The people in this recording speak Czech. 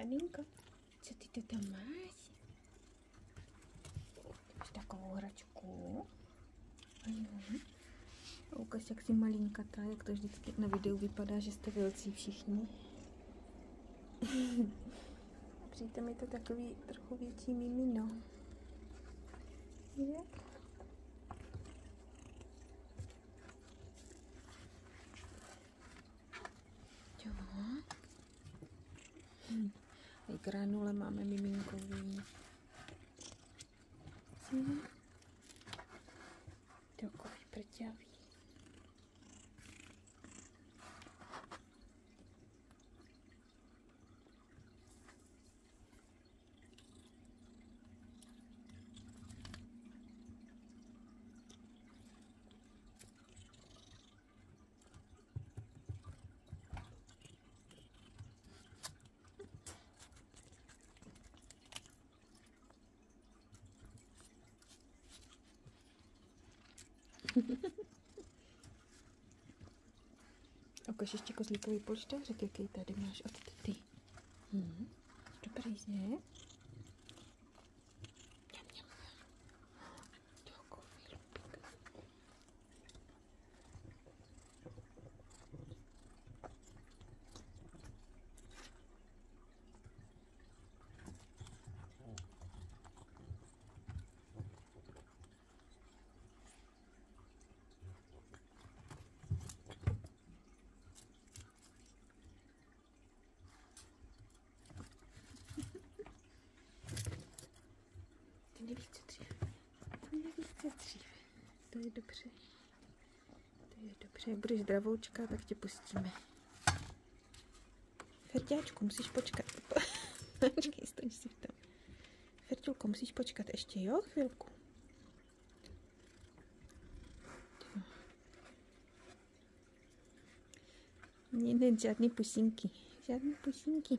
Aninko, co ty to tam máš? Máš takovou hračku? Ukaž, jak jsi malinkatá, jak to vždycky na videu vypadá, že jste velcí všichni. Přitom je to takový trochu větší mimino. Je? Jo. I granule máme miminkový. Takový prťavý. Ukaž ještě kozlíkový polštářek, jaký tady máš od ty. Dobrý, že? Ty nevíš, co dříve. To je dobře. To je dobře. Jak budeš zdravoučka, tak tě pustíme. Ferťáčku, musíš počkat. Počkej, stojíš si v tom. Ferťulko, musíš počkat ještě, jo? Chvilku. Ne, žádný pusinky. Žádný pusinky.